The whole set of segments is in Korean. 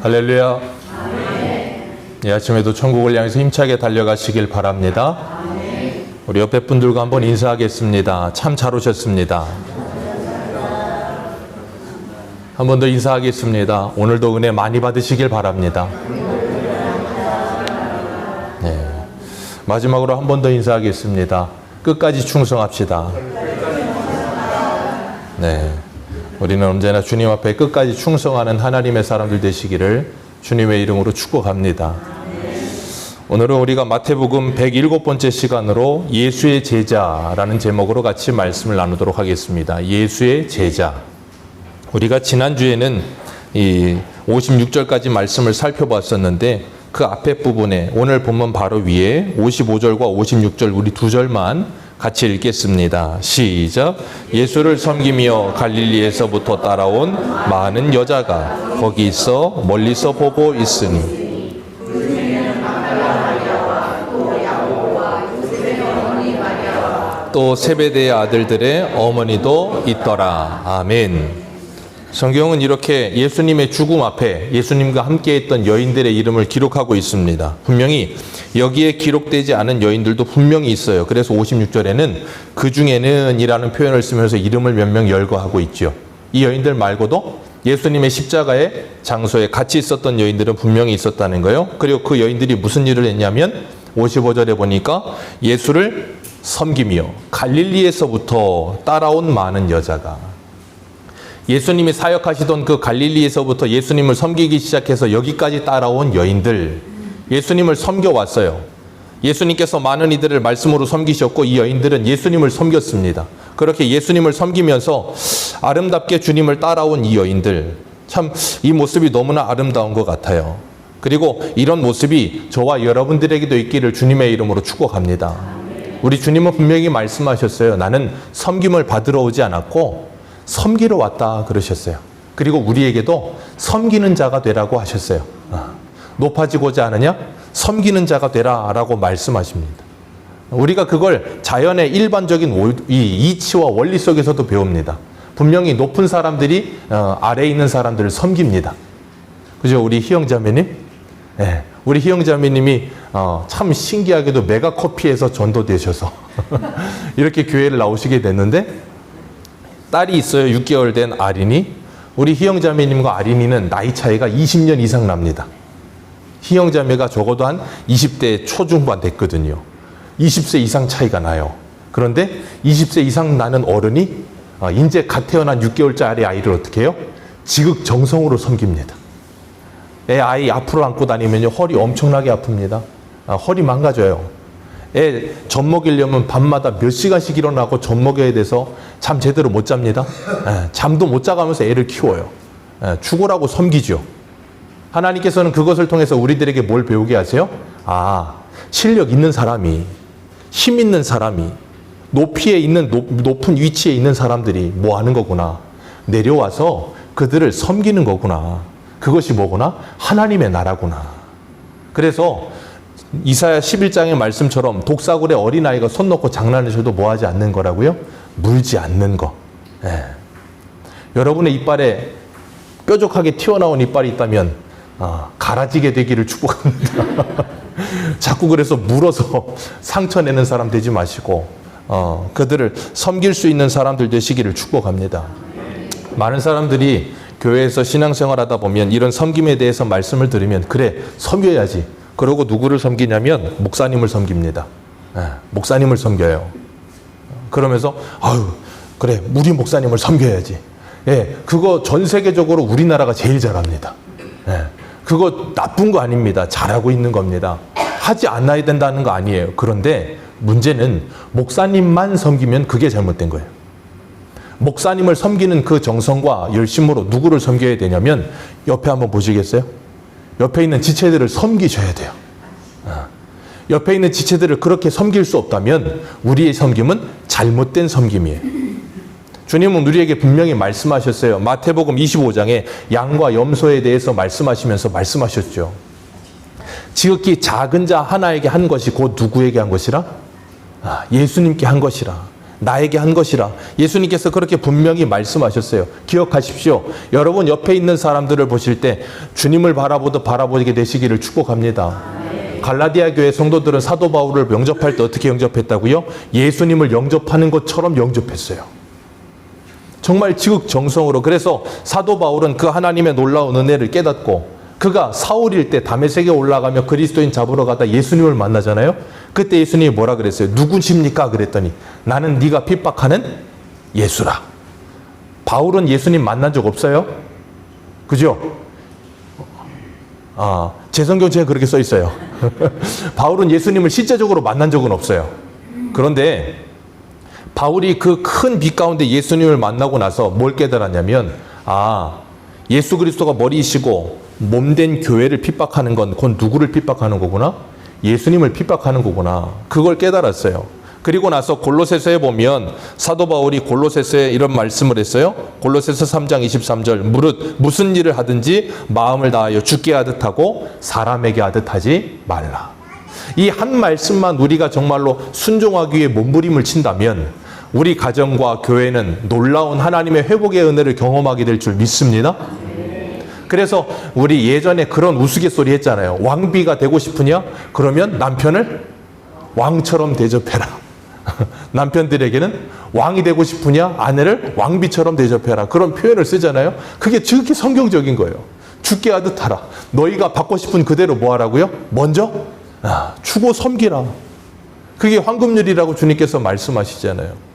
할렐루야. 이 아침에도 천국을 향해서 힘차게 달려가시길 바랍니다. 우리 옆에 분들과 한번 인사하겠습니다. 참 잘 오셨습니다. 한 번 더 인사하겠습니다. 오늘도 은혜 많이 받으시길 바랍니다. 네. 마지막으로 한 번 더 인사하겠습니다. 끝까지 충성합시다. 네. 우리는 언제나 주님 앞에 끝까지 충성하는 하나님의 사람들 되시기를 주님의 이름으로 축복합니다. 오늘은 우리가 마태복음 107번째 시간으로 예수의 제자라는 제목으로 같이 말씀을 나누도록 하겠습니다. 예수의 제자. 우리가 지난주에는 이 56절까지 말씀을 살펴봤었는데 그 앞에 부분에 오늘 본문 바로 위에 55절과 56절 우리 두 절만 같이 읽겠습니다. 시작. 예수를 섬기며 갈릴리에서부터 따라온 많은 여자가 거기 있어 멀리서 보고 있으니 또 세베대의 아들들의 어머니도 있더라. 아멘. 성경은 이렇게 예수님의 죽음 앞에 예수님과 함께 했던 여인들의 이름을 기록하고 있습니다. 분명히 여기에 기록되지 않은 여인들도 분명히 있어요. 그래서 56절에는 그 중에는 이라는 표현을 쓰면서 이름을 몇 명 열거하고 있죠. 이 여인들 말고도 예수님의 십자가의 장소에 같이 있었던 여인들은 분명히 있었다는 거예요. 그리고 그 여인들이 무슨 일을 했냐면 55절에 보니까 예수를 섬기며 갈릴리에서부터 따라온 많은 여자가, 예수님이 사역하시던 그 갈릴리에서부터 예수님을 섬기기 시작해서 여기까지 따라온 여인들, 예수님을 섬겨왔어요. 예수님께서 많은 이들을 말씀으로 섬기셨고 이 여인들은 예수님을 섬겼습니다. 그렇게 예수님을 섬기면서 아름답게 주님을 따라온 이 여인들, 참 이 모습이 너무나 아름다운 것 같아요. 그리고 이런 모습이 저와 여러분들에게도 있기를 주님의 이름으로 축복합니다. 우리 주님은 분명히 말씀하셨어요. 나는 섬김을 받으러 오지 않았고 섬기러 왔다 그러셨어요. 그리고 우리에게도 섬기는 자가 되라고 하셨어요. 높아지고자 하느냐? 섬기는 자가 되라 라고 말씀하십니다. 우리가 그걸 자연의 일반적인 이치와 원리 속에서도 배웁니다. 분명히 높은 사람들이 아래에 있는 사람들을 섬깁니다. 그죠? 우리 희영자매님? 네. 우리 희영자매님이 참 신기하게도 메가커피에서 전도되셔서 이렇게 교회를 나오시게 됐는데 딸이 있어요. 6개월 된 아린이. 우리 희영자매님과 아린이는 나이 차이가 20년 이상 납니다. 희영자매가 적어도 한 20대 초중반 됐거든요. 20세 이상 차이가 나요. 그런데 20세 이상 나는 어른이 이제 갓 태어난 6개월짜리 아이를 어떻게 해요? 지극정성으로 섬깁니다. 애 아이 앞으로 안고 다니면요 허리 엄청나게 아픕니다. 허리 망가져요. 애 젖 먹이려면 밤마다 몇 시간씩 일어나고 젖 먹여야 돼서 잠 제대로 못 잡니다. 잠도 못 자가면서 애를 키워요. 죽으라고 섬기죠. 하나님께서는 그것을 통해서 우리들에게 뭘 배우게 하세요? 실력 있는 사람이, 힘 있는 사람이, 높이에 있는 높은 위치에 있는 사람들이 뭐 하는 거구나. 내려와서 그들을 섬기는 거구나. 그것이 뭐구나? 하나님의 나라구나. 그래서 이사야 11장의 말씀처럼 독사굴에 어린아이가 손 놓고 장난을 쳐도 뭐하지 않는 거라고요? 물지 않는 거. 여러분의 이빨에 뾰족하게 튀어나온 이빨이 있다면 갈아지게 되기를 축복합니다. 자꾸 그래서 물어서 상처 내는 사람 되지 마시고 그들을 섬길 수 있는 사람들 되시기를 축복합니다. 많은 사람들이 교회에서 신앙생활하다 보면 이런 섬김에 대해서 말씀을 들으면 그래 섬겨야지. 그러고 누구를 섬기냐면 목사님을 섬깁니다. 목사님을 섬겨요. 그러면서 그래 우리 목사님을 섬겨야지. 그거 전 세계적으로 우리나라가 제일 잘합니다. 그거 나쁜 거 아닙니다. 잘하고 있는 겁니다. 하지 않아야 된다는 거 아니에요. 그런데 문제는 목사님만 섬기면 그게 잘못된 거예요. 목사님을 섬기는 그 정성과 열심으로 누구를 섬겨야 되냐면 옆에 한번 보시겠어요? 옆에 있는 지체들을 섬기셔야 돼요. 옆에 있는 지체들을 그렇게 섬길 수 없다면 우리의 섬김은 잘못된 섬김이에요. 주님은 우리에게 분명히 말씀하셨어요. 마태복음 25장에 양과 염소에 대해서 말씀하시면서 말씀하셨죠. 지극히 작은 자 하나에게 한 것이 곧 누구에게 한 것이라? 예수님께 한 것이라. 나에게 한 것이라. 예수님께서 그렇게 분명히 말씀하셨어요. 기억하십시오. 여러분 옆에 있는 사람들을 보실 때 주님을 바라보게 되시기를 축복합니다. 갈라디아 교회 성도들은 사도 바울을 영접할 때 어떻게 영접했다고요? 예수님을 영접하는 것처럼 영접했어요. 정말 지극정성으로. 그래서 사도 바울은 그 하나님의 놀라운 은혜를 깨닫고 그가 사울일 때 다메섹에 올라가며 그리스도인 잡으러 가다 예수님을 만나잖아요. 그때 예수님이 뭐라 그랬어요? 누구십니까? 그랬더니 나는 네가 핍박하는 예수라. 바울은 예수님 만난 적 없어요? 그죠? 제 성경책에 그렇게 써 있어요. 바울은 예수님을 실제적으로 만난 적은 없어요. 그런데 바울이 그 큰 빛 가운데 예수님을 만나고 나서 뭘 깨달았냐면, 예수 그리스도가 머리이시고 몸된 교회를 핍박하는 건 그건 누구를 핍박하는 거구나? 예수님을 핍박하는 거구나. 그걸 깨달았어요. 그리고 나서 골로새서에 보면 사도 바울이 골로새서에 이런 말씀을 했어요. 골로새서 3장 23절 무릇 무슨 일을 하든지 마음을 다하여 주께 하듯 하고 사람에게 하듯 하지 말라. 이 한 말씀만 우리가 정말로 순종하기 위해 몸부림을 친다면 우리 가정과 교회는 놀라운 하나님의 회복의 은혜를 경험하게 될 줄 믿습니다. 그래서 우리 예전에 그런 우스갯소리 했잖아요. 왕비가 되고 싶으냐? 그러면 남편을 왕처럼 대접해라. 남편들에게는 왕이 되고 싶으냐? 아내를 왕비처럼 대접해라. 그런 표현을 쓰잖아요. 그게 지극히 성경적인 거예요. 주께 하듯 하라. 너희가 받고 싶은 그대로 뭐 하라고요? 먼저 주고 섬기라. 그게 황금률이라고 주님께서 말씀하시잖아요.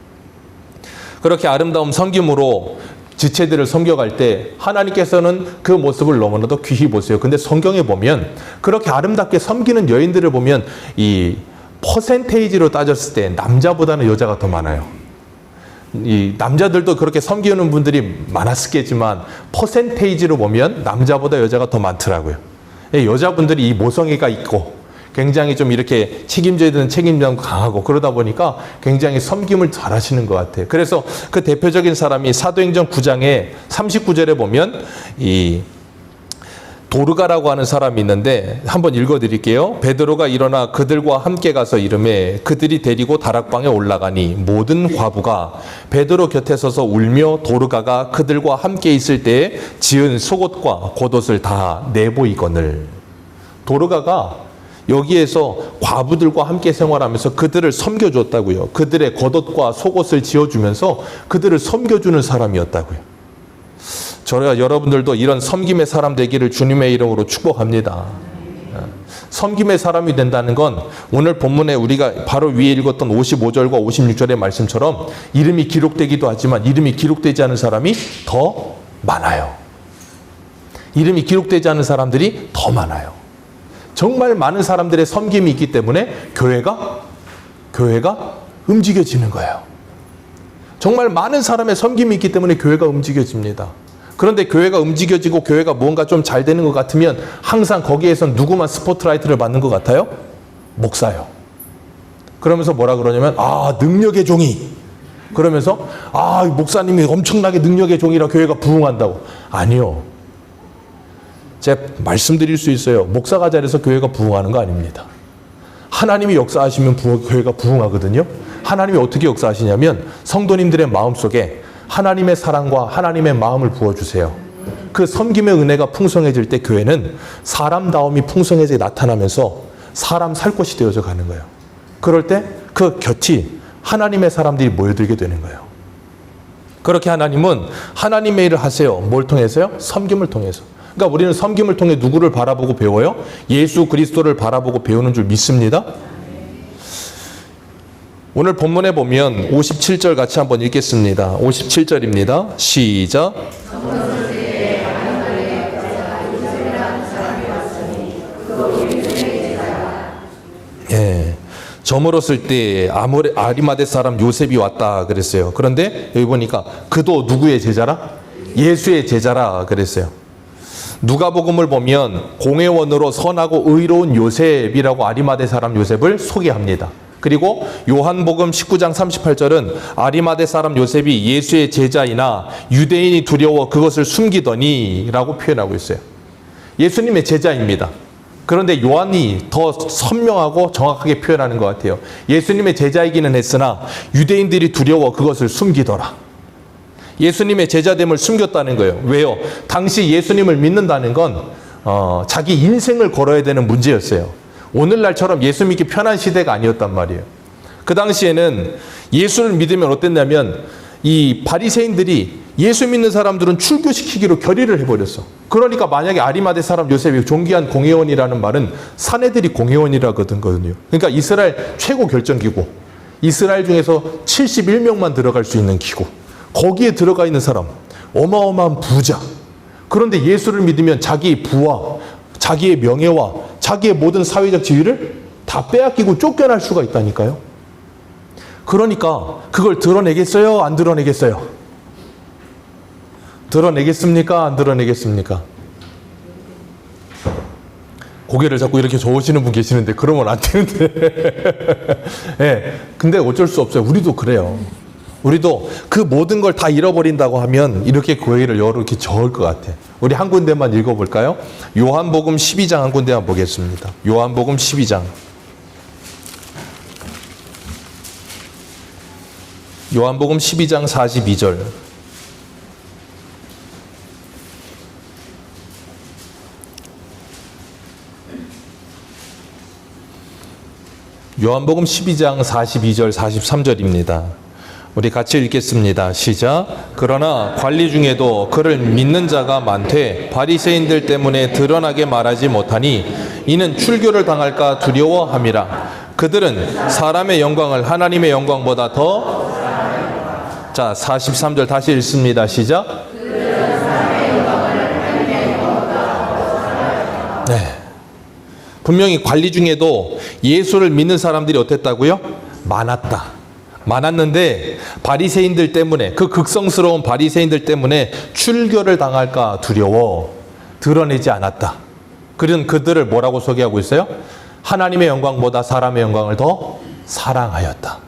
그렇게 아름다운 섬김으로 지체들을 섬겨갈 때 하나님께서는 그 모습을 너무나도 귀히 보세요. 근데 성경에 보면 그렇게 아름답게 섬기는 여인들을 보면 이 퍼센테이지로 따졌을 때 남자보다는 여자가 더 많아요. 이 남자들도 그렇게 섬기는 분들이 많았겠지만 퍼센테이지로 보면 남자보다 여자가 더 많더라고요. 여자분들이 이 모성애가 있고 굉장히 좀 이렇게 책임져야 되는 책임감 강하고 그러다 보니까 굉장히 섬김을 잘 하시는 것 같아요. 그래서 그 대표적인 사람이 사도행전 9장에 39절에 보면 이 도르가라고 하는 사람이 있는데 한번 읽어드릴게요. 베드로가 일어나 그들과 함께 가서 이르매 그들이 데리고 다락방에 올라가니 모든 과부가 베드로 곁에 서서 울며 도르가가 그들과 함께 있을 때에 지은 속옷과 겉옷을 다 내보이거늘. 도르가가 여기에서 과부들과 함께 생활하면서 그들을 섬겨줬다고요. 그들의 겉옷과 속옷을 지어주면서 그들을 섬겨주는 사람이었다고요. 저희가 여러분들도 이런 섬김의 사람 되기를 주님의 이름으로 축복합니다. 섬김의 사람이 된다는 건 오늘 본문에 우리가 바로 위에 읽었던 55절과 56절의 말씀처럼 이름이 기록되기도 하지만 이름이 기록되지 않은 사람이 더 많아요. 이름이 기록되지 않은 사람들이 더 많아요. 정말 많은 사람들의 섬김이 있기 때문에 교회가 움직여지는 거예요. 정말 많은 사람의 섬김이 있기 때문에 교회가 움직여집니다. 그런데 교회가 움직여지고 교회가 뭔가 좀 잘 되는 것 같으면 항상 거기에선 누구만 스포트라이트를 받는 것 같아요? 목사요. 그러면서 뭐라 그러냐면 능력의 종이. 그러면서 목사님이 엄청나게 능력의 종이라 교회가 부흥한다고. 아니요. 제가 말씀드릴 수 있어요. 목사가 잘해서 교회가 부흥하는 거 아닙니다. 하나님이 역사하시면 교회가 부흥하거든요. 하나님이 어떻게 역사하시냐면 성도님들의 마음속에 하나님의 사랑과 하나님의 마음을 부어주세요. 그 섬김의 은혜가 풍성해질 때 교회는 사람다움이 풍성해져 나타나면서 사람 살 곳이 되어져 가는 거예요. 그럴 때 그 곁이 하나님의 사람들이 모여들게 되는 거예요. 그렇게 하나님은 하나님의 일을 하세요. 뭘 통해서요? 섬김을 통해서. 그러니까 우리는 섬김을 통해 누구를 바라보고 배워요? 예수 그리스도를 바라보고 배우는 줄 믿습니다. 오늘 본문에 보면 57절 같이 한번 읽겠습니다. 57절입니다. 시작. 저물었을 때 아리마대 사람 요셉이 왔다 그랬어요. 그런데 여기 보니까 그도 누구의 제자라? 예수의 제자라 그랬어요. 누가복음을 보면 공회원으로 선하고 의로운 요셉이라고 아리마대 사람 요셉을 소개합니다. 그리고 요한복음 19장 38절은 아리마대 사람 요셉이 예수의 제자이나 유대인이 두려워 그것을 숨기더니 라고 표현하고 있어요. 예수님의 제자입니다. 그런데 요한이 더 선명하고 정확하게 표현하는 것 같아요. 예수님의 제자이기는 했으나 유대인들이 두려워 그것을 숨기더라. 예수님의 제자됨을 숨겼다는 거예요. 왜요? 당시 예수님을 믿는다는 건 자기 인생을 걸어야 되는 문제였어요. 오늘날처럼 예수 믿기 편한 시대가 아니었단 말이에요. 그 당시에는 예수를 믿으면 어땠냐면 이 바리새인들이 예수 믿는 사람들은 출교시키기로 결의를 해버렸어. 그러니까 만약에 아리마대 사람 요셉이 존귀한 공회원이라는 말은 사내들이 공회원이라거든요. 그러니까 이스라엘 최고 결정기구, 이스라엘 중에서 71명만 들어갈 수 있는 기구, 거기에 들어가 있는 사람, 어마어마한 부자. 그런데 예수를 믿으면 자기의 부와 자기의 명예와 자기의 모든 사회적 지위를 다 빼앗기고 쫓겨날 수가 있다니까요. 그러니까 그걸 드러내겠어요? 안 드러내겠어요? 드러내겠습니까? 안 드러내겠습니까? 고개를 자꾸 이렇게 저으시는 분 계시는데 그러면 안 되는데. 네, 근데 어쩔 수 없어요. 우리도 그래요. 우리도 그 모든 걸 다 잃어버린다고 하면 이렇게 고개를 이렇게 저을 것 같아. 우리 한 군데만 읽어볼까요? 요한복음 12장 한 군데만 보겠습니다. 요한복음 12장. 요한복음 12장 42절. 요한복음 12장 42절 43절입니다. 우리 같이 읽겠습니다. 시작. 그러나 관리 중에도 그를 믿는 자가 많되 바리새인들 때문에 드러나게 말하지 못하니 이는 출교를 당할까 두려워함이라. 그들은 사람의 영광을 하나님의 영광보다 더. 자, 43절 다시 읽습니다. 시작. 네. 분명히 관리 중에도 예수를 믿는 사람들이 어땠다고요? 많았다. 많았는데 바리새인들 때문에, 그 극성스러운 바리새인들 때문에 출교를 당할까 두려워 드러내지 않았다. 그런 그들을 뭐라고 소개하고 있어요? 하나님의 영광보다 사람의 영광을 더 사랑하였다.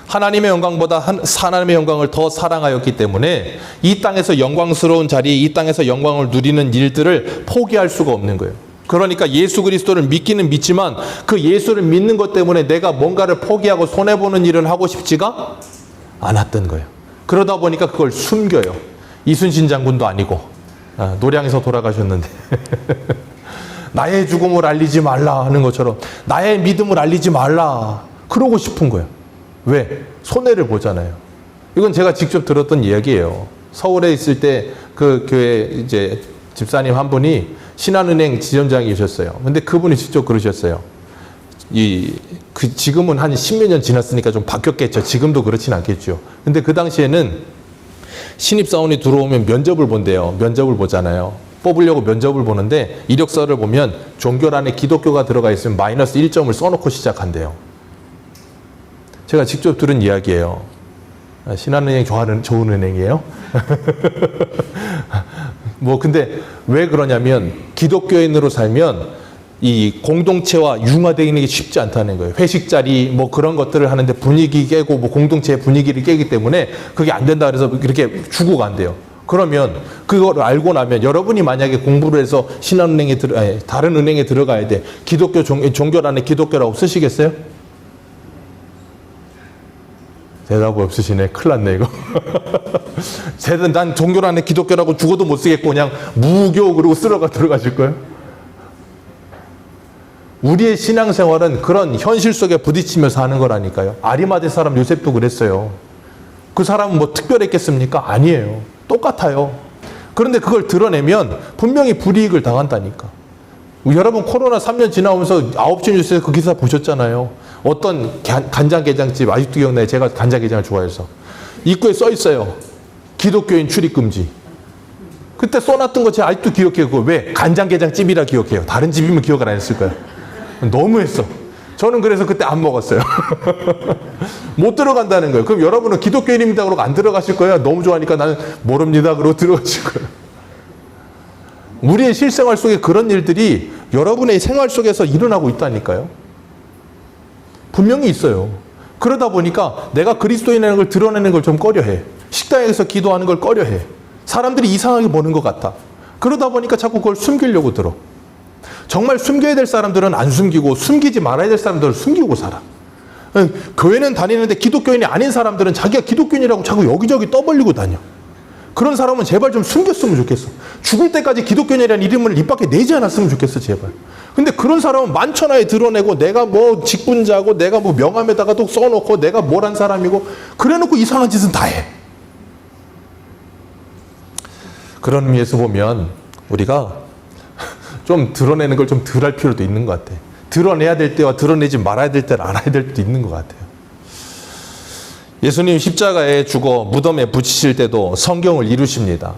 하나님의 영광보다 하나님의 영광을 더 사랑하였기 때문에 이 땅에서 영광스러운 자리, 이 땅에서 영광을 누리는 일들을 포기할 수가 없는 거예요. 그러니까 예수 그리스도를 믿기는 믿지만 그 예수를 믿는 것 때문에 내가 뭔가를 포기하고 손해보는 일을 하고 싶지가 않았던 거예요. 그러다 보니까 그걸 숨겨요. 이순신 장군도 아니고 노량에서 돌아가셨는데 나의 죽음을 알리지 말라 하는 것처럼 나의 믿음을 알리지 말라 그러고 싶은 거예요. 왜? 손해를 보잖아요. 이건 제가 직접 들었던 이야기예요. 서울에 있을 때 그 교회 이제 집사님 한 분이 신한은행 지점장이셨어요. 근데 그분이 직접 그러셨어요. 지금은 한 10몇 년 지났으니까 좀 바뀌었겠죠. 지금도 그렇진 않겠죠. 근데 그 당시에는 신입사원이 들어오면 면접을 본대요. 면접을 보잖아요. 뽑으려고 면접을 보는데 이력서를 보면 종교란에 기독교가 들어가 있으면 마이너스 1점을 써놓고 시작한대요. 제가 직접 들은 이야기예요. 신한은행 좋은 은행이에요? 근데 왜 그러냐면 기독교인으로 살면 이 공동체와 융화되어 있는 게 쉽지 않다는 거예요. 회식 자리 그런 것들을 하는데 분위기 깨고 공동체 분위기를 깨기 때문에 그게 안 된다 그래서 이렇게 주고 간대요. 그러면 그걸 알고 나면 여러분이 만약에 공부를 해서 신한은행에 다른 은행에 들어가야 돼. 기독교 종교란에 기독교라고 쓰시겠어요? 대답이 없으시네. 큰일 났네 이거. 난 종교란에 기독교라고 죽어도 못 쓰겠고 그냥 무교 그러고 들어가실 거예요? 우리의 신앙생활은 그런 현실 속에 부딪히면서 하는 거라니까요. 아리마대 사람 요셉도 그랬어요. 그 사람은 특별했겠습니까? 아니에요. 똑같아요. 그런데 그걸 드러내면 분명히 불이익을 당한다니까. 여러분 코로나 3년 지나오면서 9시 뉴스에서 그 기사 보셨잖아요. 어떤 간장게장집 아직도 기억나요. 제가 간장게장을 좋아해서. 입구에 써 있어요. 기독교인 출입 금지. 그때 써놨던 거 제가 아직도 기억해요. 그거 왜? 간장게장집이라 기억해요. 다른 집이면 기억을 안 했을 거예요. 너무했어. 저는 그래서 그때 안 먹었어요. 못 들어간다는 거예요. 그럼 여러분은 기독교인입니다 그러고 안 들어가실 거예요? 너무 좋아하니까 나는 모릅니다 그러고 들어가실 거예요. 우리의 실생활 속에 그런 일들이 여러분의 생활 속에서 일어나고 있다니까요. 분명히 있어요. 그러다 보니까 내가 그리스도인이라는 걸 드러내는 걸 좀 꺼려해. 식당에서 기도하는 걸 꺼려해. 사람들이 이상하게 보는 것 같아. 그러다 보니까 자꾸 그걸 숨기려고 들어. 정말 숨겨야 될 사람들은 안 숨기고 숨기지 말아야 될 사람들은 숨기고 살아. 교회는 다니는데 기독교인이 아닌 사람들은 자기가 기독교인이라고 자꾸 여기저기 떠벌리고 다녀. 그런 사람은 제발 좀 숨겼으면 좋겠어. 죽을 때까지 기독교인이라는 이름을 입 밖에 내지 않았으면 좋겠어, 제발. 근데 그런 사람은 만천하에 드러내고 내가 뭐 직분자고 내가 뭐 명함에다가 또 써놓고 내가 뭘 한 사람이고 그래놓고 이상한 짓은 다 해. 그런 의미에서 보면 우리가 좀 드러내는 걸 좀 덜 할 필요도 있는 것 같아. 드러내야 될 때와 드러내지 말아야 될 때를 알아야 될 때도 있는 것 같아요. 예수님 십자가에 죽어 무덤에 붙이실 때도 성경을 이루십니다.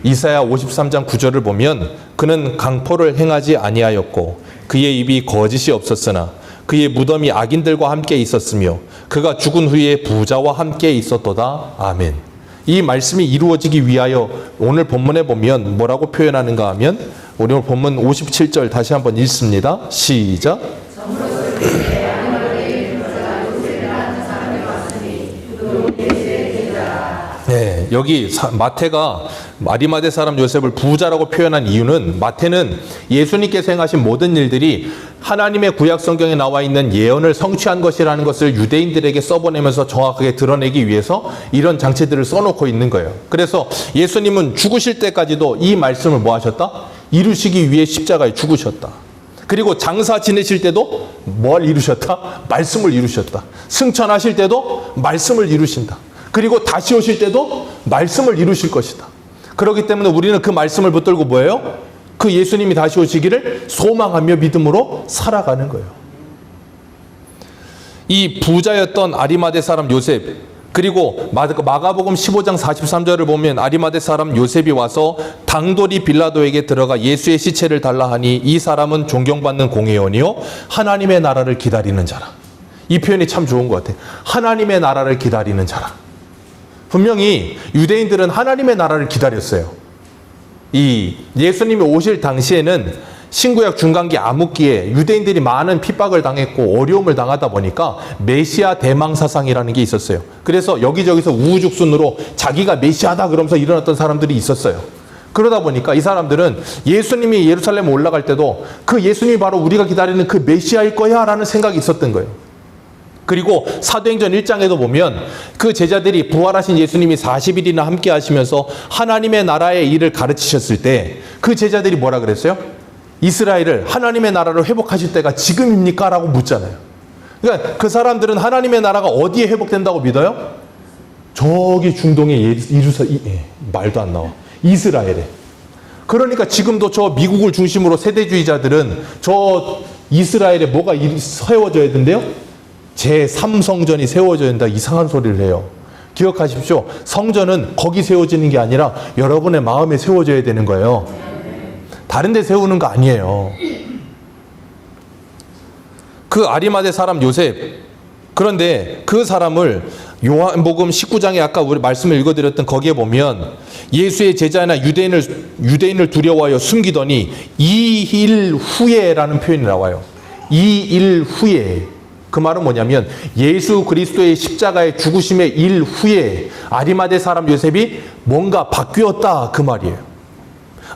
이사야 53장 9절을 보면 그는 강포를 행하지 아니하였고 그의 입이 거짓이 없었으나 그의 무덤이 악인들과 함께 있었으며 그가 죽은 후에 부자와 함께 있었도다. 아멘. 이 말씀이 이루어지기 위하여 오늘 본문에 보면 뭐라고 표현하는가 하면 오늘 본문 57절 다시 한번 읽습니다. 시작. 네, 여기 마태가 아리마대 사람 요셉을 부자라고 표현한 이유는 마태는 예수님께서 행하신 모든 일들이 하나님의 구약 성경에 나와 있는 예언을 성취한 것이라는 것을 유대인들에게 써보내면서 정확하게 드러내기 위해서 이런 장치들을 써놓고 있는 거예요. 그래서 예수님은 죽으실 때까지도 이 말씀을 뭐 하셨다? 이루시기 위해 십자가에 죽으셨다. 그리고 장사 지내실 때도 뭘 이루셨다? 말씀을 이루셨다. 승천하실 때도 말씀을 이루신다. 그리고 다시 오실 때도 말씀을 이루실 것이다. 그렇기 때문에 우리는 그 말씀을 붙들고 뭐예요? 그 예수님이 다시 오시기를 소망하며 믿음으로 살아가는 거예요. 이 부자였던 아리마대 사람 요셉, 그리고 마가복음 15장 43절을 보면 아리마대 사람 요셉이 와서 당돌이 빌라도에게 들어가 예수의 시체를 달라 하니 이 사람은 존경받는 공회원이요 하나님의 나라를 기다리는 자라. 이 표현이 참 좋은 것 같아요. 하나님의 나라를 기다리는 자라. 분명히 유대인들은 하나님의 나라를 기다렸어요. 이 예수님이 오실 당시에는 신구약 중간기 암흑기에 유대인들이 많은 핍박을 당했고 어려움을 당하다 보니까 메시아 대망사상이라는 게 있었어요. 그래서 여기저기서 우후죽순으로 자기가 메시아다 그러면서 일어났던 사람들이 있었어요. 그러다 보니까 이 사람들은 예수님이 예루살렘에 올라갈 때도 그 예수님이 바로 우리가 기다리는 그 메시아일 거야 라는 생각이 있었던 거예요. 그리고 사도행전 1장에도 보면 그 제자들이 부활하신 예수님이 40일이나 함께 하시면서 하나님의 나라의 일을 가르치셨을 때 그 제자들이 뭐라 그랬어요? 이스라엘을 하나님의 나라로 회복하실 때가 지금입니까? 라고 묻잖아요. 그러니까 그 사람들은 하나님의 나라가 어디에 회복된다고 믿어요? 저기 중동의 말도 안 나와. 이스라엘에. 그러니까 지금도 저 미국을 중심으로 세대주의자들은 저 이스라엘에 뭐가 세워져야 된대요? 제3성전이 세워져야 된다. 이상한 소리를 해요. 기억하십시오. 성전은 거기 세워지는 게 아니라 여러분의 마음에 세워져야 되는 거예요. 다른 데 세우는 거 아니에요. 그 아리마대 사람 요셉, 그런데 그 사람을 요한복음 19장에 아까 우리 말씀을 읽어드렸던 거기에 보면 예수의 제자나 유대인을 두려워하여 숨기더니 2일 후에라는 표현이 나와요. 2일 후에. 그 말은 뭐냐면 예수 그리스도의 십자가의 죽으심의 일 후에 아리마대 사람 요셉이 뭔가 바뀌었다 그 말이에요.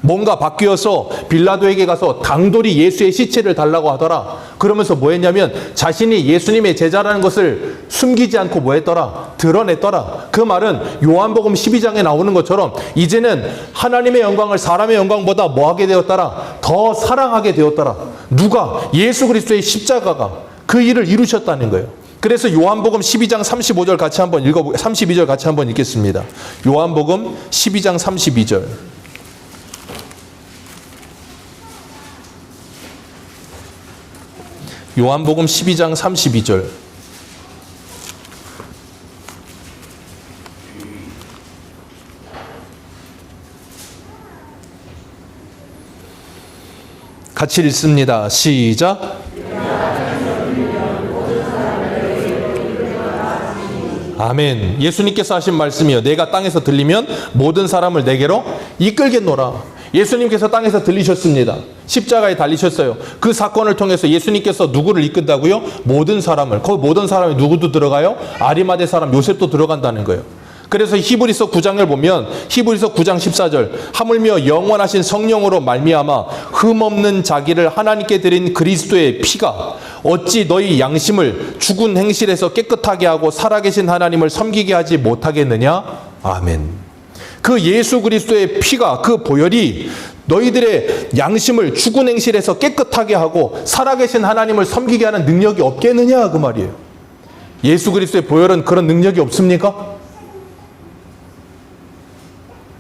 뭔가 바뀌어서 빌라도에게 가서 당돌이 예수의 시체를 달라고 하더라. 그러면서 뭐 했냐면 자신이 예수님의 제자라는 것을 숨기지 않고 뭐 했더라? 드러냈더라. 그 말은 요한복음 12장에 나오는 것처럼 이제는 하나님의 영광을 사람의 영광보다 뭐 하게 되었더라? 더 사랑하게 되었더라. 누가? 예수 그리스도의 십자가가 그 일을 이루셨다는 거예요. 그래서 요한복음 12장 35절 같이 한번 32절 같이 한번 읽겠습니다. 요한복음 12장 32절. 요한복음 12장 32절. 같이 읽습니다. 시작. 아멘. 예수님께서 하신 말씀이요. 내가 땅에서 들리면 모든 사람을 내게로 이끌겠노라. 예수님께서 땅에서 들리셨습니다. 십자가에 달리셨어요. 그 사건을 통해서 예수님께서 누구를 이끈다고요? 모든 사람을. 그 모든 사람이 누구도 들어가요? 아리마대 사람 요셉도 들어간다는 거예요. 그래서 히브리서 9장을 보면 히브리서 9장 14절 하물며 영원하신 성령으로 말미암아 흠없는 자기를 하나님께 드린 그리스도의 피가 어찌 너희 양심을 죽은 행실에서 깨끗하게 하고 살아계신 하나님을 섬기게 하지 못하겠느냐? 아멘. 그 예수 그리스도의 피가, 그 보혈이 너희들의 양심을 죽은 행실에서 깨끗하게 하고 살아계신 하나님을 섬기게 하는 능력이 없겠느냐 그 말이에요. 예수 그리스도의 보혈은 그런 능력이 없습니까?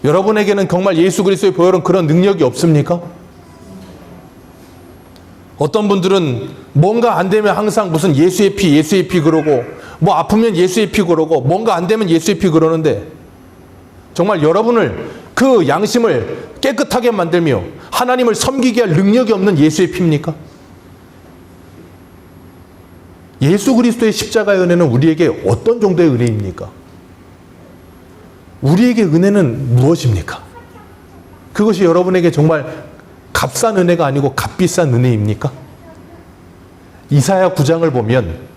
여러분에게는 정말 예수 그리스도의 보혈은 그런 능력이 없습니까? 어떤 분들은 뭔가 안 되면 항상 무슨 예수의 피 그러고 뭐 아프면 예수의 피 그러고 뭔가 안 되면 예수의 피 그러는데 정말 여러분을 그 양심을 깨끗하게 만들며 하나님을 섬기게 할 능력이 없는 예수의 피입니까? 예수 그리스도의 십자가의 은혜는 우리에게 어떤 정도의 은혜입니까? 우리에게 은혜는 무엇입니까? 그것이 여러분에게 정말 값싼 은혜가 아니고 값비싼 은혜입니까? 이사야 9장을 보면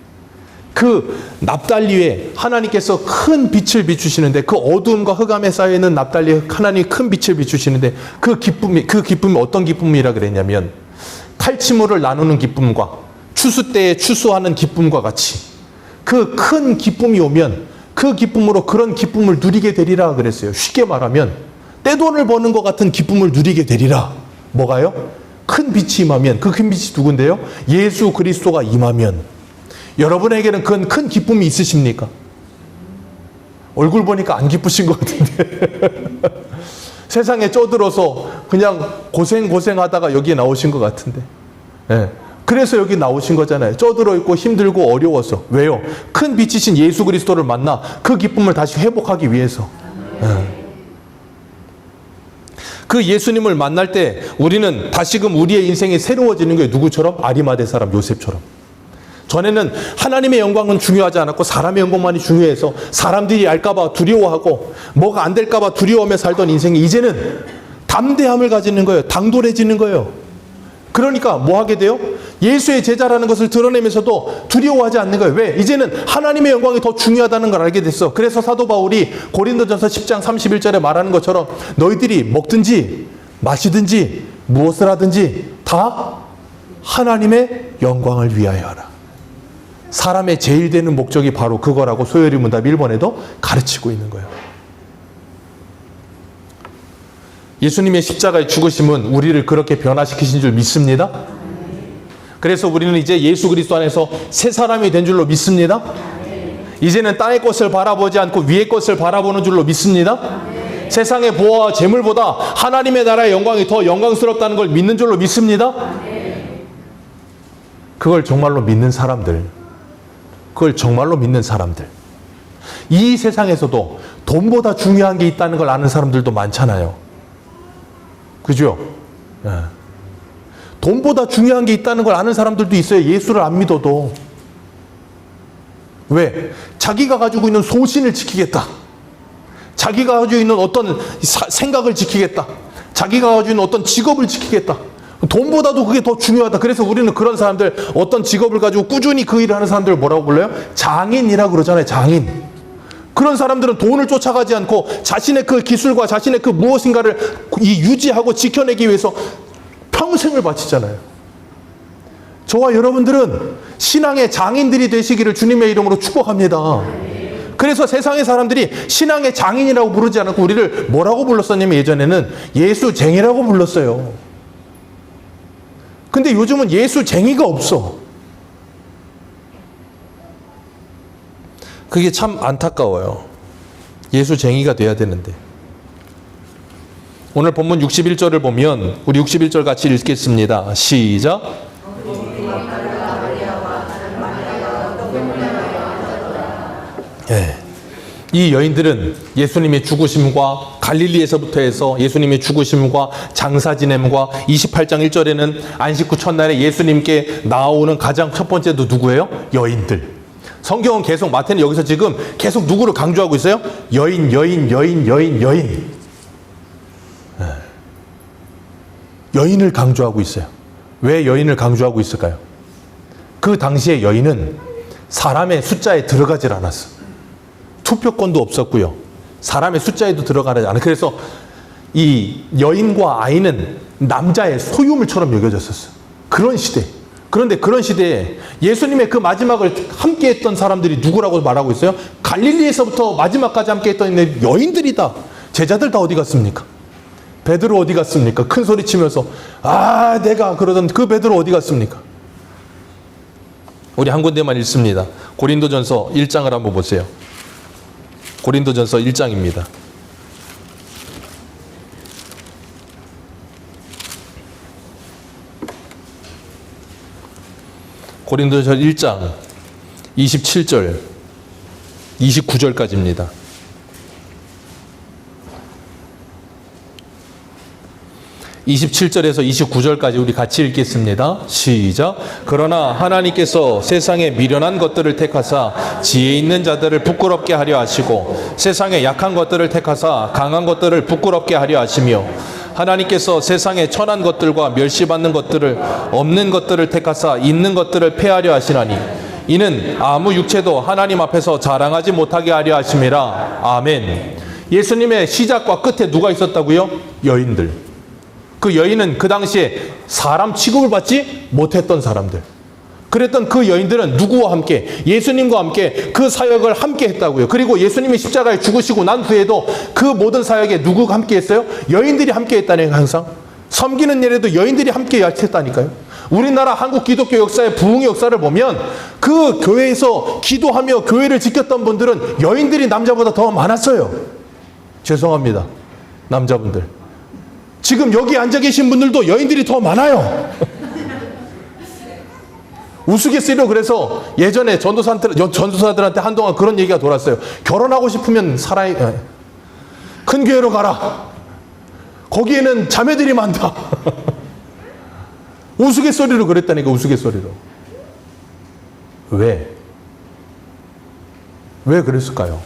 그 납달리에 하나님께서 큰 빛을 비추시는데 그 어두움과 흑암에 쌓여있는 납달리에 하나님이 큰 빛을 비추시는데 그 기쁨이 어떤 기쁨이라 그랬냐면 탈취물을 나누는 기쁨과 추수 때에 추수하는 기쁨과 같이 그 큰 기쁨이 오면 그 기쁨으로 그런 기쁨을 누리게 되리라 그랬어요. 쉽게 말하면 떼돈을 버는 것 같은 기쁨을 누리게 되리라. 뭐가요? 큰 빛이 임하면, 그 큰 빛이 누군데요? 예수 그리스도가 임하면 여러분에게는 그건 큰 기쁨이 있으십니까? 얼굴 보니까 안 기쁘신 것 같은데 세상에 쪄들어서 그냥 고생하다가 여기에 나오신 것 같은데 네. 그래서 여기 나오신 거잖아요. 쪄들어 있고 힘들고 어려워서. 왜요? 큰 빛이신 예수 그리스도를 만나 그 기쁨을 다시 회복하기 위해서. 그 예수님을 만날 때 우리는 다시금 우리의 인생이 새로워지는 거예요. 누구처럼? 아리마대 사람 요셉처럼. 전에는 하나님의 영광은 중요하지 않았고 사람의 영광만이 중요해서 사람들이 알까봐 두려워하고 뭐가 안 될까봐 두려워하며 살던 인생이 이제는 담대함을 가지는 거예요. 당돌해지는 거예요. 그러니까 뭐 하게 돼요? 예수의 제자라는 것을 드러내면서도 두려워하지 않는 거예요. 왜? 이제는 하나님의 영광이 더 중요하다는 걸 알게 됐어. 그래서 사도 바울이 고린도전서 10장 31절에 말하는 것처럼 너희들이 먹든지 마시든지 무엇을 하든지 다 하나님의 영광을 위하여 하라. 사람의 제일 되는 목적이 바로 그거라고 소요리 문답 1번에도 가르치고 있는 거예요. 예수님의 십자가의 죽으심은 우리를 그렇게 변화시키신 줄 믿습니다. 그래서 우리는 이제 예수 그리스도 안에서 새 사람이 된 줄로 믿습니다. 이제는 땅의 것을 바라보지 않고 위의 것을 바라보는 줄로 믿습니다. 세상의 보화와 재물보다 하나님의 나라의 영광이 더 영광스럽다는 걸 믿는 줄로 믿습니다. 그걸 정말로 믿는 사람들, 이 세상에서도 돈보다 중요한 게 있다는 걸 아는 사람들도 많잖아요. 그죠? 네. 돈보다 중요한 게 있다는 걸 아는 사람들도 있어요. 예수를 안 믿어도. 왜? 자기가 가지고 있는 소신을 지키겠다. 자기가 가지고 있는 어떤 생각을 지키겠다. 자기가 가지고 있는 어떤 직업을 지키겠다. 돈보다도 그게 더 중요하다. 그래서 우리는 그런 사람들, 어떤 직업을 가지고 꾸준히 그 일을 하는 사람들을 뭐라고 불러요? 장인이라고 그러잖아요. 장인. 그런 사람들은 돈을 쫓아가지 않고 자신의 그 기술과 자신의 그 무엇인가를 유지하고 지켜내기 위해서 평생을 바치잖아요. 저와 여러분들은 신앙의 장인들이 되시기를 주님의 이름으로 축복합니다. 그래서 세상의 사람들이 신앙의 장인이라고 부르지 않고 우리를 뭐라고 불렀었냐면 예전에는 예수쟁이라고 불렀어요. 근데 요즘은 예수쟁이가 없어. 그게 참 안타까워요. 예수쟁이가 돼야 되는데. 오늘 본문 61절을 보면 우리 61절 같이 읽겠습니다. 시작. 네. 이 여인들은 예수님의 죽으심과 갈릴리에서부터 해서 예수님의 죽으심과 장사 지냄과 28장 1절에는 안식 후 첫날에 예수님께 나오는 가장 첫 번째도 누구예요? 여인들. 성경은 계속 마태는 여기서 지금 계속 누구를 강조하고 있어요? 여인. 여인을 강조하고 있어요. 왜 여인을 강조하고 있을까요? 그 당시에 여인은 사람의 숫자에 들어가질 않았어. 투표권도 없었고요. 사람의 숫자에도 들어가지 않아요. 그래서 이 여인과 아이는 남자의 소유물처럼 여겨졌었어요. 그런 시대. 그런데 그런 시대에 예수님의 그 마지막을 함께 했던 사람들이 누구라고 말하고 있어요? 갈릴리에서부터 마지막까지 함께 했던 여인들이다. 제자들 다 어디 갔습니까? 베드로 어디 갔습니까? 큰 소리 치면서 내가 그러던 그 베드로 어디 갔습니까? 우리 한 군데만 읽습니다. 고린도전서 1장을 한번 보세요. 고린도전서 1장입니다. 고린도전서 1장 27절 29절까지입니다. 27절에서 29절까지 우리 같이 읽겠습니다. 시작. 그러나 하나님께서 세상에 미련한 것들을 택하사 지혜 있는 자들을 부끄럽게 하려 하시고 세상에 약한 것들을 택하사 강한 것들을 부끄럽게 하려 하시며 하나님께서 세상에 천한 것들과 멸시받는 것들을 없는 것들을 택하사 있는 것들을 폐하려 하시나니 이는 아무 육체도 하나님 앞에서 자랑하지 못하게 하려 하심이라. 아멘. 예수님의 시작과 끝에 누가 있었다고요? 여인들. 그 여인은 그 당시에 사람 취급을 받지 못했던 사람들. 그랬던 그 여인들은 누구와 함께? 예수님과 함께 그 사역을 함께 했다고요. 그리고 예수님이 십자가에 죽으시고 난 후에도 그 모든 사역에 누구가 함께 했어요? 여인들이 함께 했다는 항상. 섬기는 일에도 여인들이 함께 했다니까요. 우리나라 한국 기독교 역사의 부흥의 역사를 보면 그 교회에서 기도하며 교회를 지켰던 분들은 여인들이 남자보다 더 많았어요. 죄송합니다. 남자분들. 지금 여기 앉아 계신 분들도 여인들이 더 많아요. 우스갯소리로 그래서 예전에 전도사들한테 한동안 그런 얘기가 돌았어요. 결혼하고 싶으면 큰 교회로 가라. 거기에는 자매들이 많다. 우스갯소리로 그랬다니까, 우스갯소리로. 왜 그랬을까요?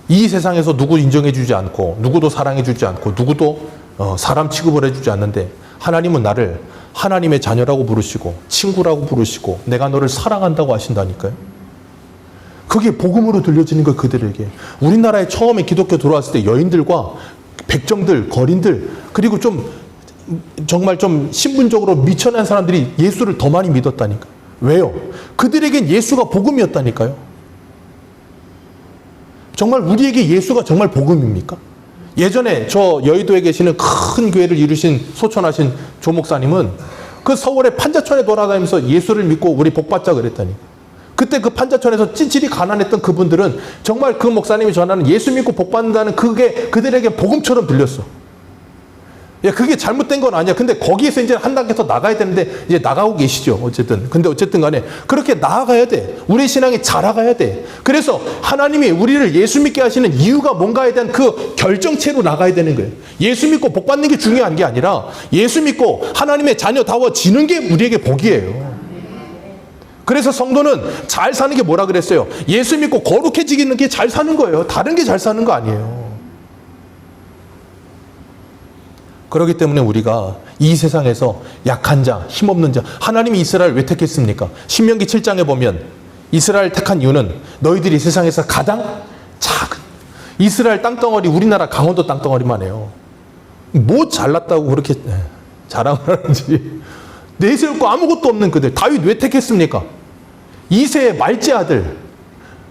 이 세상에서 누구 인정해주지 않고 누구도 사랑해주지 않고 누구도 사람 취급을 해주지 않는데 하나님은 나를 하나님의 자녀라고 부르시고 친구라고 부르시고 내가 너를 사랑한다고 하신다니까요. 그게 복음으로 들려지는 거예요, 그들에게. 우리나라에 처음에 기독교 들어왔을 때 여인들과 백정들, 거린들, 그리고 정말 좀 신분적으로 미천한 사람들이 예수를 더 많이 믿었다니까요. 왜요? 그들에겐 예수가 복음이었다니까요. 정말 우리에게 예수가 정말 복음입니까? 예전에 저 여의도에 계시는 큰 교회를 이루신 소천하신 조 목사님은 그 서울의 판자촌에 돌아다니면서 예수를 믿고 우리 복받자 그랬다니. 그때 그 판자촌에서 찌질이 가난했던 그분들은 정말 그 목사님이 전하는 예수 믿고 복받는다는 그게 그들에게 복음처럼 들렸어. 그게 잘못된 건 아니야. 근데 거기에서 이제 한 단계 더 나가야 되는데 이제 나가고 계시죠. 근데 어쨌든 간에 그렇게 나아가야 돼. 우리 신앙이 자라가야 돼. 그래서 하나님이 우리를 예수 믿게 하시는 이유가 뭔가에 대한 그 결정체로 나가야 되는 거예요. 예수 믿고 복 받는 게 중요한 게 아니라 예수 믿고 하나님의 자녀다워지는 게 우리에게 복이에요. 그래서 성도는 잘 사는 게 뭐라 그랬어요? 예수 믿고 거룩해지는 게 잘 사는 거예요. 다른 게 잘 사는 거 아니에요. 그렇기 때문에 우리가 이 세상에서 약한 자, 힘없는 자, 하나님이 이스라엘 왜 택했습니까? 신명기 7장에 보면 이스라엘 택한 이유는 너희들이 세상에서 가장 작은 이스라엘 땅덩어리, 우리나라 강원도 땅덩어리만 해요. 뭐 잘났다고 그렇게 자랑을 하는지. 내세울 거 아무것도 없는 그들. 다윗 왜 택했습니까? 이새의 말째 아들.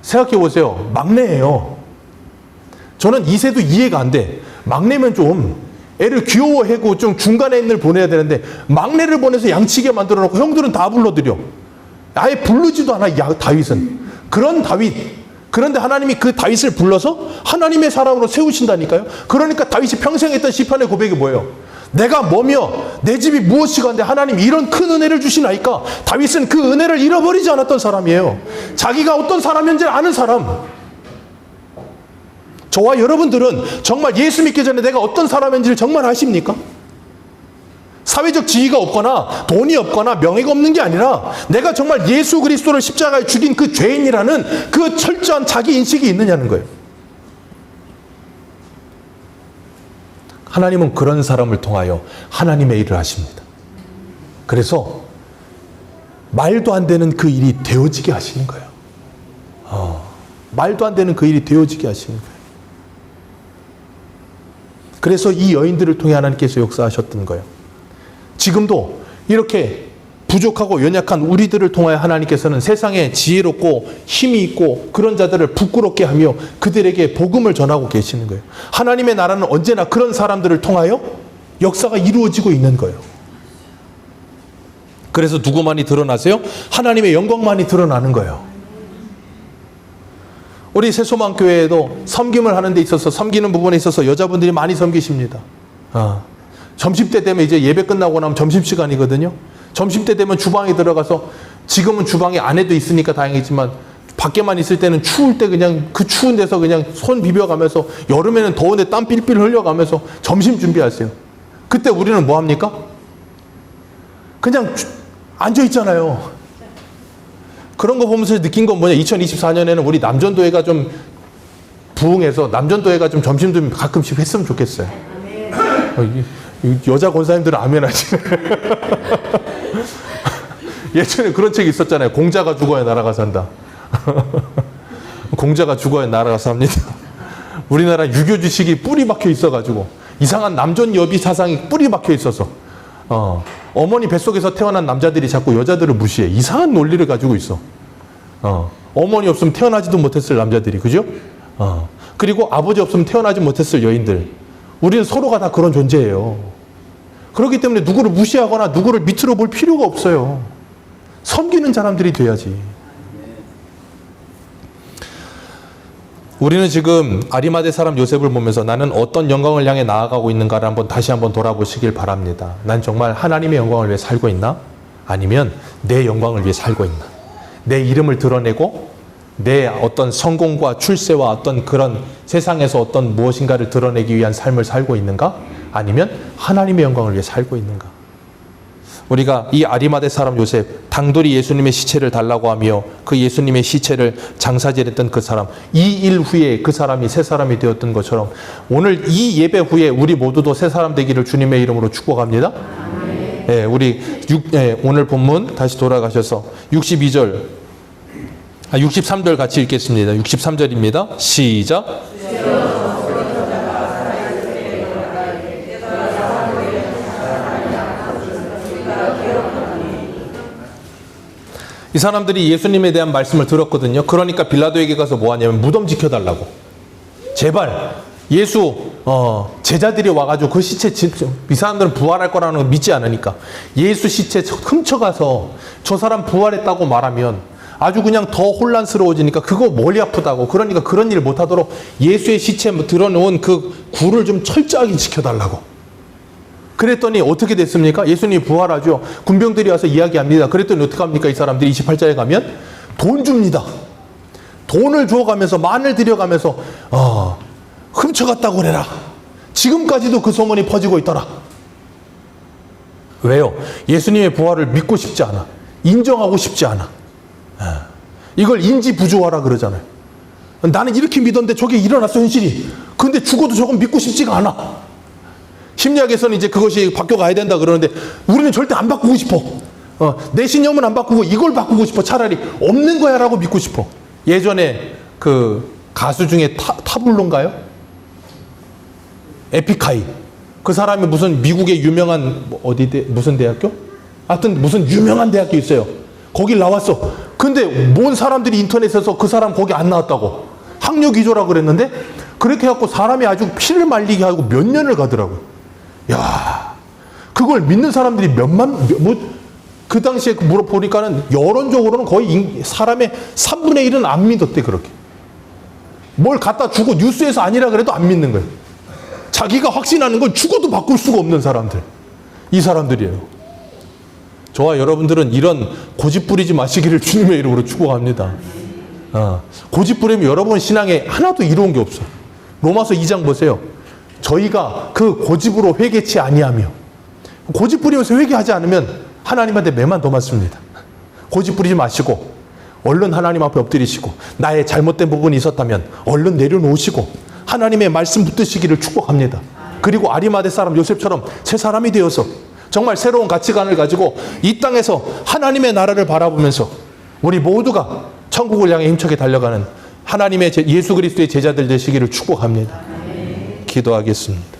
생각해 보세요. 막내예요. 저는 이새도 이해가 안 돼. 막내면 좀 애를 귀여워하고 좀 중간에 있는 애 보내야 되는데 막내를 보내서 양치게 만들어 놓고 형들은 다 불러들여. 아예 부르지도 않아, 다윗은. 그런 다윗. 그런데 하나님이 그 다윗을 불러서 하나님의 사람으로 세우신다니까요. 그러니까 다윗이 평생 했던 시편의 고백이 뭐예요? 내가 뭐며 내 집이 무엇이가 한데 하나님이 이런 큰 은혜를 주시나이까. 다윗은 그 은혜를 잃어버리지 않았던 사람이에요. 자기가 어떤 사람인지 아는 사람. 저와 여러분들은 정말 예수 믿기 전에 내가 어떤 사람인지를 정말 아십니까? 사회적 지위가 없거나 돈이 없거나 명예가 없는 게 아니라 내가 정말 예수 그리스도를 십자가에 죽인 그 죄인이라는 그 철저한 자기 인식이 있느냐는 거예요. 하나님은 그런 사람을 통하여 하나님의 일을 하십니다. 그래서 말도 안 되는 그 일이 되어지게 하시는 거예요. 말도 안 되는 그 일이 되어지게 하시는 거예요. 그래서 이 여인들을 통해 하나님께서 역사하셨던 거예요. 지금도 이렇게 부족하고 연약한 우리들을 통하여 하나님께서는 세상에 지혜롭고 힘이 있고 그런 자들을 부끄럽게 하며 그들에게 복음을 전하고 계시는 거예요. 하나님의 나라는 언제나 그런 사람들을 통하여 역사가 이루어지고 있는 거예요. 그래서 누구만이 드러나세요? 하나님의 영광만이 드러나는 거예요. 우리 새소망교회에도 섬김을 하는 데 있어서, 섬기는 부분에 있어서 여자분들이 많이 섬기십니다. 점심때 되면 이제 예배 끝나고 나면 점심시간이거든요. 점심때 되면 주방에 들어가서, 지금은 주방에 안에도 있으니까 다행이지만 밖에만 있을 때는 추울 때 그냥 그 추운 데서 그냥 손 비벼가면서, 여름에는 더운데 땀 삘삘 흘려가면서 점심 준비하세요. 그때 우리는 뭐 합니까? 그냥 앉아있잖아요. 그런 거 보면서 느낀 건 뭐냐, 2024년에는 우리 남전도회가 좀 부흥해서 남전도회가 좀 점심 좀 가끔씩 했으면 좋겠어요. 여자 권사님들은 아멘 하시네. 예전에 그런 책이 있었잖아요. 공자가 죽어야 나라가 산다. 공자가 죽어야 나라가 삽니다. 우리나라 유교 지식이 뿌리 박혀 있어가지고, 이상한 남존 여비 사상이 뿌리 박혀 있어서, 어머니 뱃속에서 태어난 남자들이 자꾸 여자들을 무시해. 이상한 논리를 가지고 있어. 어머니 없으면 태어나지도 못했을 남자들이, 그죠? 그리고 아버지 없으면 태어나지 못했을 여인들. 우리는 서로가 다 그런 존재예요. 그렇기 때문에 누구를 무시하거나 누구를 밑으로 볼 필요가 없어요. 섬기는 사람들이 돼야지. 우리는 지금 아리마대 사람 요셉을 보면서 나는 어떤 영광을 향해 나아가고 있는가를 다시 한번 돌아보시길 바랍니다. 난 정말 하나님의 영광을 위해 살고 있나? 아니면 내 영광을 위해 살고 있나? 내 이름을 드러내고 내 어떤 성공과 출세와 어떤 그런 세상에서 어떤 무엇인가를 드러내기 위한 삶을 살고 있는가? 아니면 하나님의 영광을 위해 살고 있는가? 우리가 이 아리마대 사람 요셉, 당돌이 예수님의 시체를 달라고 하며 그 예수님의 시체를 장사질했던 그 사람, 이 일 후에 그 사람이 새 사람이 되었던 것처럼 오늘 이 예배 후에 우리 모두도 새 사람 되기를 주님의 이름으로 축복합니다. 예, 오늘 본문 다시 돌아가셔서 63절 같이 읽겠습니다. 63절입니다. 시작. 이 사람들이 예수님에 대한 말씀을 들었거든요. 그러니까 빌라도에게 가서 뭐 하냐면 무덤 지켜달라고. 제발 예수 제자들이 와가지고 그 시체, 이 사람들은 부활할 거라는 걸 믿지 않으니까 예수 시체 훔쳐가서 저 사람 부활했다고 말하면 아주 그냥 더 혼란스러워지니까 그거 머리 아프다고. 그러니까 그런 일 못하도록 예수의 시체 드러놓은 그 굴을 좀 철저하게 지켜달라고. 그랬더니 어떻게 됐습니까? 예수님이 부활하죠. 군병들이 와서 이야기합니다. 그랬더니 어떻게 합니까? 이 사람들이 28절에 가면 돈 줍니다. 돈을 주어가면서, 만을 들여가면서 훔쳐갔다고 그래라. 지금까지도 그 소문이 퍼지고 있더라. 왜요? 예수님의 부활을 믿고 싶지 않아. 인정하고 싶지 않아. 이걸 인지부조화라 그러잖아요. 나는 이렇게 믿었는데 저게 일어났어, 현실이. 근데 죽어도 저건 믿고 싶지가 않아. 심리학에서는 이제 그것이 바뀌어가야 된다 그러는데 우리는 절대 안 바꾸고 싶어. 내 신념은 안 바꾸고 이걸 바꾸고 싶어. 차라리 없는 거야 라고 믿고 싶어. 예전에 그 가수 중에 타블로인가요? 에픽하이. 그 사람이 무슨 미국의 유명한 무슨 대학교? 하여튼 무슨 유명한 대학교 있어요. 거길 나왔어. 근데 뭔 사람들이 인터넷에서 그 사람 거기 안 나왔다고 학력 위조라고 그랬는데, 그렇게 해갖고 사람이 아주 피를 말리게 하고 몇 년을 가더라고요. 야, 그걸 믿는 사람들이 그 당시에 물어보니까는 여론적으로는 거의 사람의 3분의 1은 안 믿었대, 그렇게. 뭘 갖다 주고 뉴스에서 아니라 그래도 안 믿는 거예요. 자기가 확신하는 건 죽어도 바꿀 수가 없는 사람들. 이 사람들이에요. 저와 여러분들은 이런 고집 부리지 마시기를 주님의 이름으로 축복합니다. 고집 부리면 여러분 신앙에 하나도 이로운 게 없어. 로마서 2장 보세요. 저희가 그 고집으로 회개치 아니하며, 고집 부리면서 회개하지 않으면 하나님한테 매만 더 맞습니다. 고집 부리지 마시고 얼른 하나님 앞에 엎드리시고, 나의 잘못된 부분이 있었다면 얼른 내려놓으시고 하나님의 말씀 붙드시기를 축복합니다. 그리고 아리마대 사람 요셉처럼 새 사람이 되어서 정말 새로운 가치관을 가지고 이 땅에서 하나님의 나라를 바라보면서 우리 모두가 천국을 향해 힘차게 달려가는 하나님의 예수 그리스도의 제자들 되시기를 축복합니다. 기도하겠습니다.